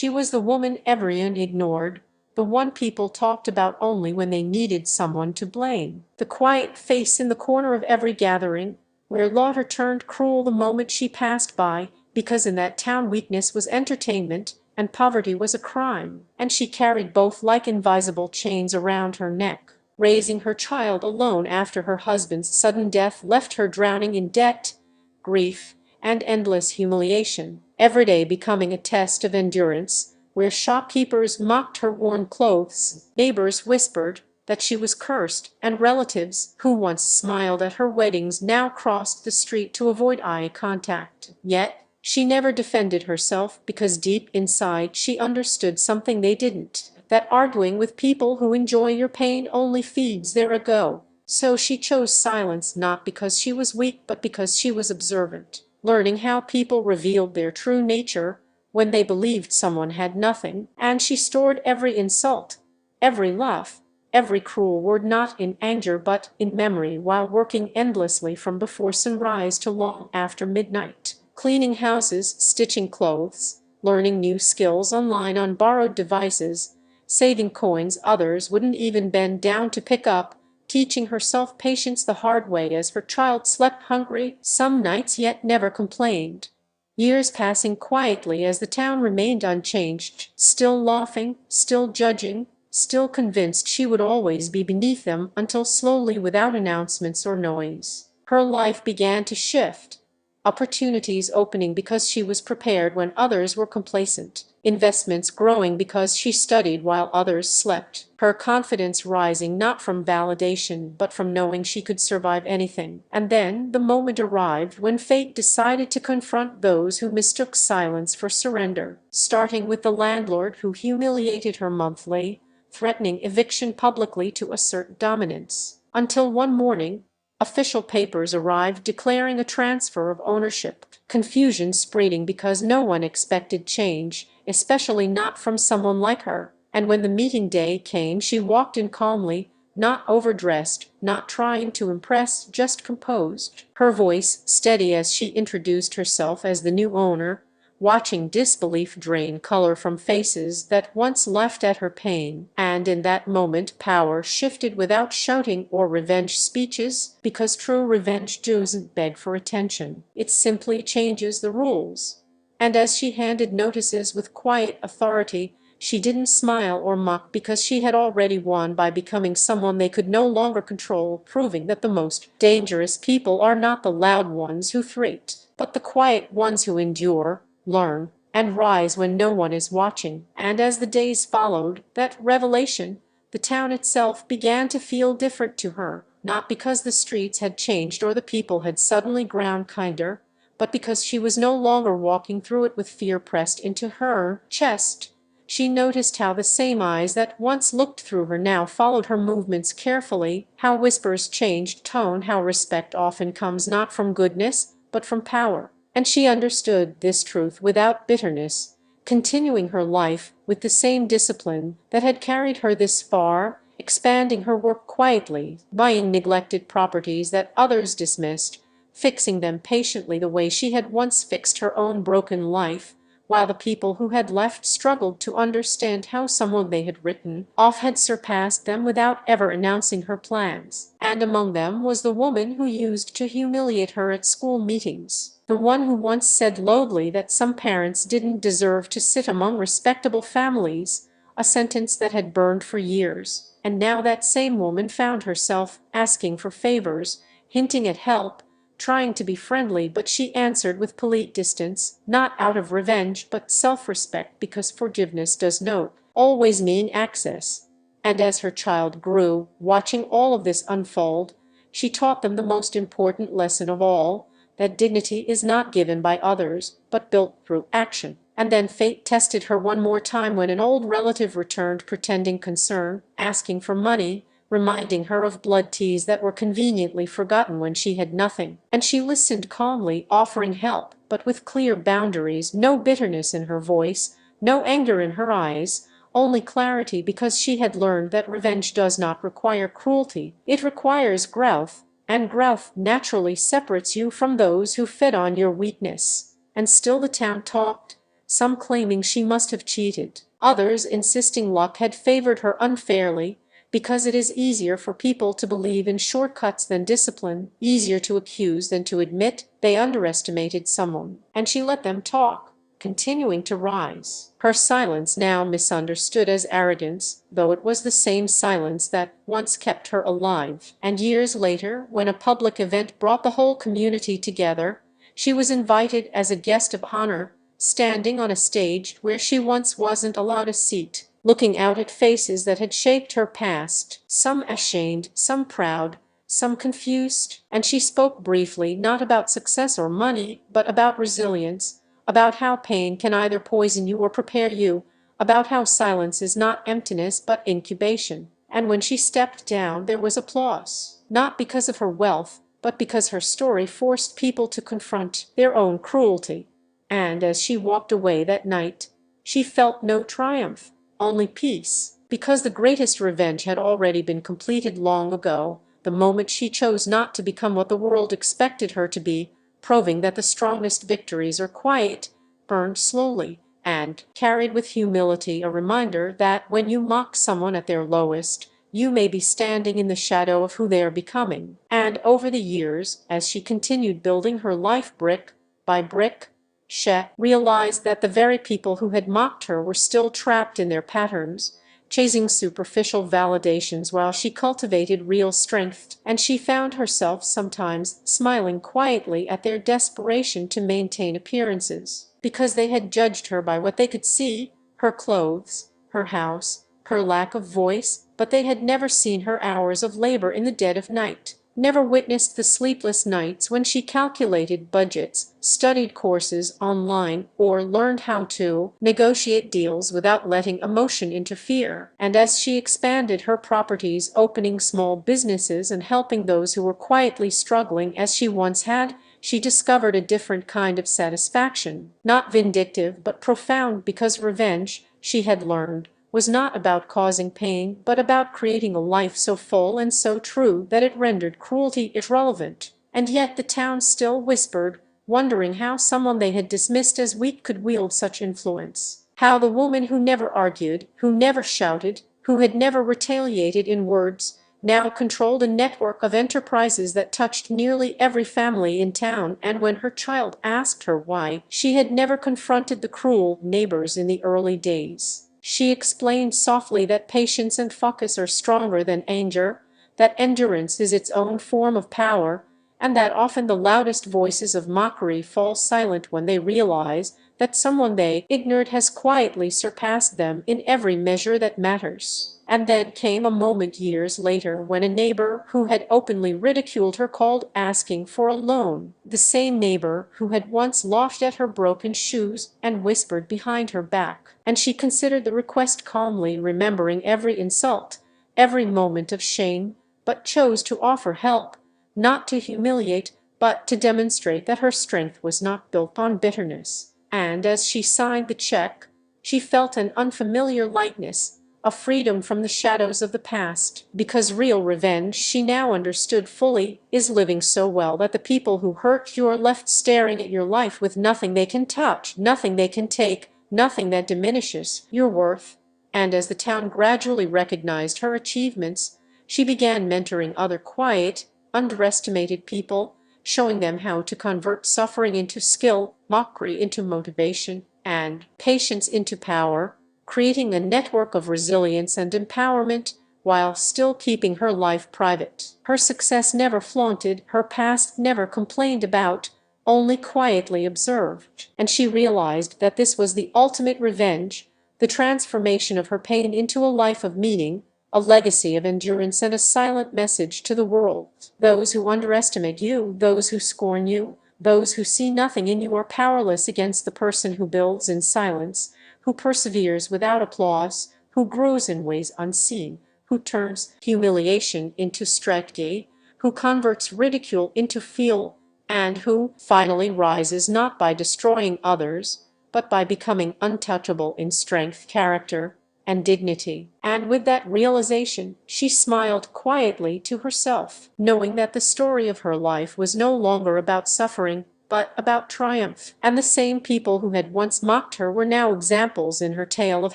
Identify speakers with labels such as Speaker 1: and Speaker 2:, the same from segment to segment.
Speaker 1: She was the woman everyone ignored, the one people talked about only when they needed someone to blame. The quiet face in the corner of every gathering, where laughter turned cruel the moment she passed by, because in that town weakness was entertainment and poverty was a crime, and she carried both like invisible chains around her neck. Raising her child alone after her husband's sudden death left her drowning in debt, grief, and endless humiliation, every day becoming a test of endurance, where shopkeepers mocked her worn clothes, neighbors whispered that she was cursed, and relatives who once smiled at her weddings now crossed the street to avoid eye contact. Yet she never defended herself because deep inside she understood something they didn't, that arguing with people who enjoy your pain only feeds their ego. So she chose silence not because she was weak but because she was observant, learning how people revealed their true nature when they believed someone had nothing, and she stored every insult, every laugh, every cruel word not in anger but in memory while working endlessly from before sunrise to long after midnight, cleaning houses, stitching clothes, learning new skills online on borrowed devices, saving coins others wouldn't even bend down to pick up, teaching herself patience the hard way as her child slept hungry some nights yet never complained. Years passing quietly as the town remained unchanged, still laughing, still judging, still convinced she would always be beneath them until slowly without announcements or noise, her life began to shift. Opportunities opening because she was prepared when others were complacent, investments growing because she studied while others slept, her confidence rising not from validation but from knowing she could survive anything. And then the moment arrived when fate decided to confront those who mistook silence for surrender, starting with the landlord who humiliated her monthly, threatening eviction publicly to assert dominance, until one morning official papers arrived declaring a transfer of ownership, confusion spreading because no one expected change, especially not from someone like her. And when the meeting day came, she walked in calmly, not overdressed, not trying to impress, just composed, her voice steady as she introduced herself as the new owner, watching disbelief drain color from faces that once laughed at her pain. And in that moment power shifted without shouting or revenge speeches, because true revenge doesn't beg for attention, it simply changes the rules. And as she handed notices with quiet authority, she didn't smile or mock because she had already won by becoming someone they could no longer control, proving that the most dangerous people are not the loud ones who threat, but the quiet ones who endure, learn, and rise when no one is watching. And as the days followed that revelation, the town itself began to feel different to her, not because the streets had changed or the people had suddenly grown kinder, but because she was no longer walking through it with fear pressed into her chest. She noticed how the same eyes that once looked through her now followed her movements carefully, how whispers changed tone, how respect often comes not from goodness, but from power. And she understood this truth without bitterness, continuing her life with the same discipline that had carried her this far, expanding her work quietly, buying neglected properties that others dismissed, fixing them patiently the way she had once fixed her own broken life, while the people who had left struggled to understand how someone they had written off had surpassed them without ever announcing her plans. And among them was the woman who used to humiliate her at school meetings, the one who once said loudly that some parents didn't deserve to sit among respectable families, a sentence that had burned for years. And now that same woman found herself asking for favors, hinting at help, trying to be friendly, but she answered with polite distance, not out of revenge but self-respect, because forgiveness does not always mean access. And as her child grew, watching all of this unfold, she taught them the most important lesson of all, that dignity is not given by others, but built through action. And then fate tested her one more time when an old relative returned pretending concern, asking for money, reminding her of blood ties that were conveniently forgotten when she had nothing. And she listened calmly, offering help, but with clear boundaries, no bitterness in her voice, no anger in her eyes, only clarity, because she had learned that revenge does not require cruelty, it requires growth, and growth naturally separates you from those who fed on your weakness. And still the town talked, some claiming she must have cheated, others insisting luck had favored her unfairly, because it is easier for people to believe in shortcuts than discipline, easier to accuse than to admit they underestimated someone, and she let them talk, continuing to rise. Her silence now misunderstood as arrogance, though it was the same silence that once kept her alive. And years later, when a public event brought the whole community together, she was invited as a guest of honor, standing on a stage where she once wasn't allowed a seat, looking out at faces that had shaped her past, some ashamed, some proud, some confused, and she spoke briefly not about success or money, but about resilience, about how pain can either poison you or prepare you, about how silence is not emptiness but incubation. And when she stepped down, there was applause, not because of her wealth, but because her story forced people to confront their own cruelty. And as she walked away that night, she felt no triumph, only peace, because the greatest revenge had already been completed long ago, the moment she chose not to become what the world expected her to be, proving that the strongest victories are quiet, burned slowly, and carried with humility, a reminder that when you mock someone at their lowest, you may be standing in the shadow of who they are becoming. And over the years, as she continued building her life brick by brick, she realized that the very people who had mocked her were still trapped in their patterns, chasing superficial validations while she cultivated real strength, and she found herself sometimes smiling quietly at their desperation to maintain appearances, because they had judged her by what they could see, her clothes, her house, her lack of voice, but they had never seen her hours of labor in the dead of night, never witnessed the sleepless nights when she calculated budgets, studied courses online, or learned how to negotiate deals without letting emotion interfere. And as she expanded her properties, opening small businesses and helping those who were quietly struggling as she once had, she discovered a different kind of satisfaction, not vindictive but profound, because revenge, she had learned, was not about causing pain, but about creating a life so full and so true that it rendered cruelty irrelevant. And yet the town still whispered, wondering how someone they had dismissed as weak could wield such influence. How the woman who never argued, who never shouted, who had never retaliated in words, now controlled a network of enterprises that touched nearly every family in town. And when her child asked her why she had never confronted the cruel neighbors in the early days, she explained softly that patience and focus are stronger than anger, that endurance is its own form of power, and that often the loudest voices of mockery fall silent when they realize that someone they ignored has quietly surpassed them in every measure that matters. And then came a moment years later when a neighbor who had openly ridiculed her called asking for a loan, the same neighbor who had once laughed at her broken shoes and whispered behind her back. And she considered the request calmly, remembering every insult, every moment of shame, but chose to offer help, not to humiliate, but to demonstrate that her strength was not built on bitterness. And as she signed the check, she felt an unfamiliar lightness, a freedom from the shadows of the past, because real revenge, she now understood fully, is living so well that the people who hurt you are left staring at your life with nothing they can touch, nothing they can take, nothing that diminishes your worth. And as the town gradually recognized her achievements, she began mentoring other quiet, underestimated people, showing them how to convert suffering into skill, mockery into motivation, and patience into power, creating a network of resilience and empowerment while still keeping her life private. Her success never flaunted, her past never complained about, only quietly observed. And she realized that this was the ultimate revenge, the transformation of her pain into a life of meaning, a legacy of endurance, and a silent message to the world. Those who underestimate you, those who scorn you, those who see nothing in you are powerless against the person who builds in silence, who perseveres without applause, who grows in ways unseen, who turns humiliation into strategy, who converts ridicule into fuel, and who finally rises not by destroying others, but by becoming untouchable in strength, character, and dignity. And with that realization, she smiled quietly to herself, knowing that the story of her life was no longer about suffering, but about triumph. And the same people who had once mocked her were now examples in her tale of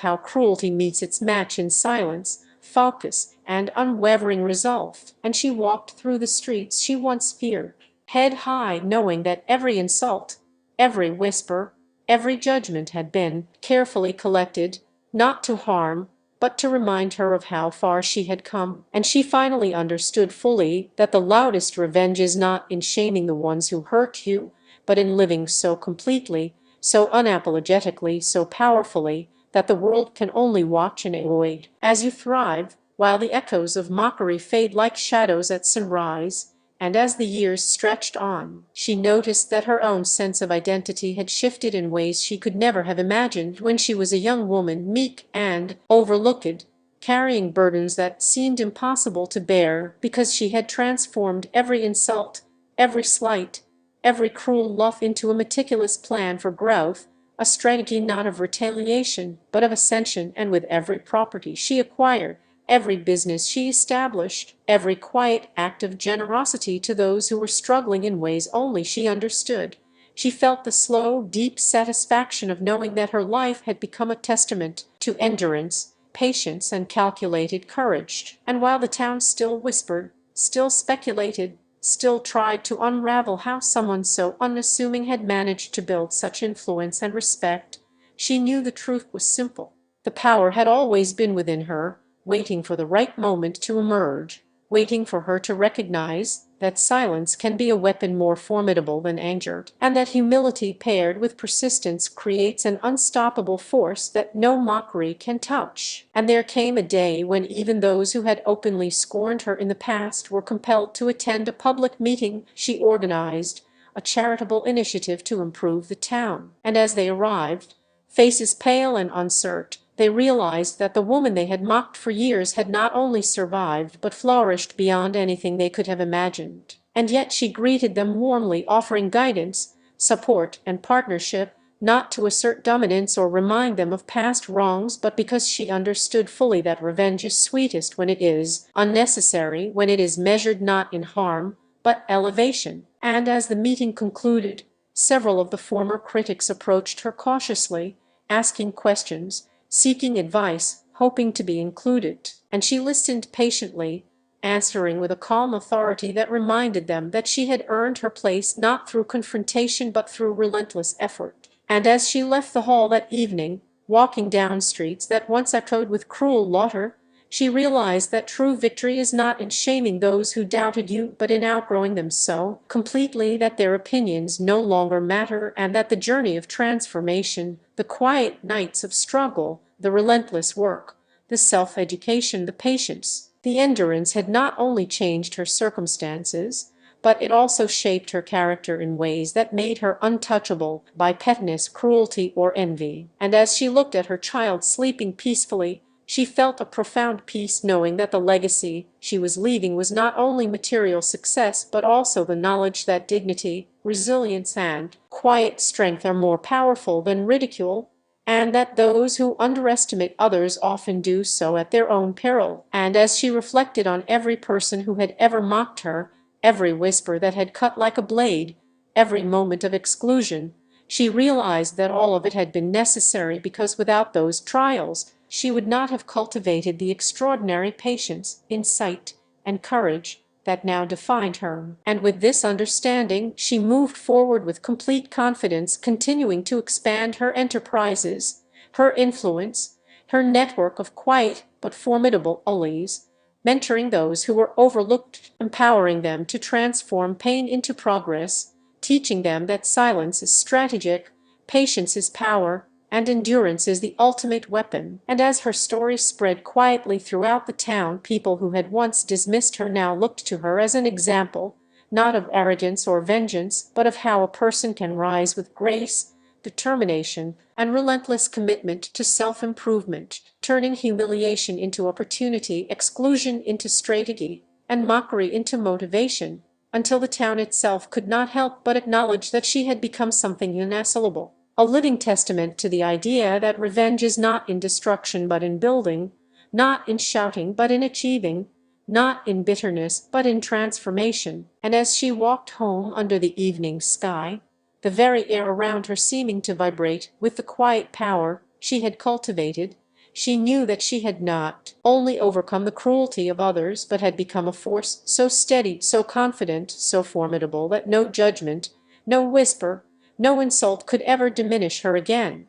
Speaker 1: how cruelty meets its match in silence, focus, and unwavering resolve. And she walked through the streets she once feared, head high, knowing that every insult, every whisper, every judgment had been carefully collected, not to harm, but to remind her of how far she had come. And she finally understood fully that the loudest revenge is not in shaming the ones who hurt you, but in living so completely, so unapologetically, so powerfully, that the world can only watch and avoid as you thrive, while the echoes of mockery fade like shadows at sunrise. And as the years stretched on, she noticed that her own sense of identity had shifted in ways she could never have imagined when she was a young woman, meek and overlooked, carrying burdens that seemed impossible to bear, because she had transformed every insult, every slight, every cruel loss into a meticulous plan for growth, a strategy not of retaliation, but of ascension. And with every property she acquired, every business she established, every quiet act of generosity to those who were struggling in ways only she understood, she felt the slow, deep satisfaction of knowing that her life had become a testament to endurance, patience, and calculated courage. And while the town still whispered, still speculated, still tried to unravel how someone so unassuming had managed to build such influence and respect, she knew the truth was simple. The power had always been within her, waiting for the right moment to emerge, waiting for her to recognize that silence can be a weapon more formidable than anger, and that humility paired with persistence creates an unstoppable force that no mockery can touch. And there came a day when even those who had openly scorned her in the past were compelled to attend a public meeting she organized, a charitable initiative to improve the town. And as they arrived, faces pale and uncertain, they realized that the woman they had mocked for years had not only survived but flourished beyond anything they could have imagined. And yet she greeted them warmly, offering guidance, support, and partnership, not to assert dominance or remind them of past wrongs, but because she understood fully that revenge is sweetest when it is unnecessary, when it is measured not in harm, but elevation. And as the meeting concluded, several of the former critics approached her cautiously, asking questions, seeking advice, hoping to be included. And she listened patiently, answering with a calm authority that reminded them that she had earned her place not through confrontation but through relentless effort. And as she left the hall that evening, walking down streets that once echoed with cruel laughter, she realized that true victory is not in shaming those who doubted you, but in outgrowing them so completely that their opinions no longer matter, and that the journey of transformation, the quiet nights of struggle, the relentless work, the self-education, the patience, the endurance had not only changed her circumstances, but it also shaped her character in ways that made her untouchable by pettiness, cruelty, or envy. And as she looked at her child sleeping peacefully, she felt a profound peace, knowing that the legacy she was leaving was not only material success but also the knowledge that dignity, resilience, and quiet strength are more powerful than ridicule, and that those who underestimate others often do so at their own peril. And as she reflected on every person who had ever mocked her, every whisper that had cut like a blade, every moment of exclusion, she realized that all of it had been necessary, because without those trials, she would not have cultivated the extraordinary patience, insight, and courage that now defined her. And with this understanding, she moved forward with complete confidence, continuing to expand her enterprises, her influence, her network of quiet but formidable allies, mentoring those who were overlooked, empowering them to transform pain into progress, teaching them that silence is strategic, patience is power, and endurance is the ultimate weapon. And as her story spread quietly throughout the town, people who had once dismissed her now looked to her as an example, not of arrogance or vengeance, but of how a person can rise with grace, determination, and relentless commitment to self-improvement, turning humiliation into opportunity, exclusion into strategy, and mockery into motivation, until the town itself could not help but acknowledge that she had become something inassailable, a living testament to the idea that revenge is not in destruction but in building, not in shouting but in achieving, not in bitterness but in transformation. And as she walked home under the evening sky, the very air around her seeming to vibrate with the quiet power she had cultivated. She knew that she had not only overcome the cruelty of others, but had become a force so steady, so confident, so formidable that no judgment, no whisper, no insult could ever diminish her again.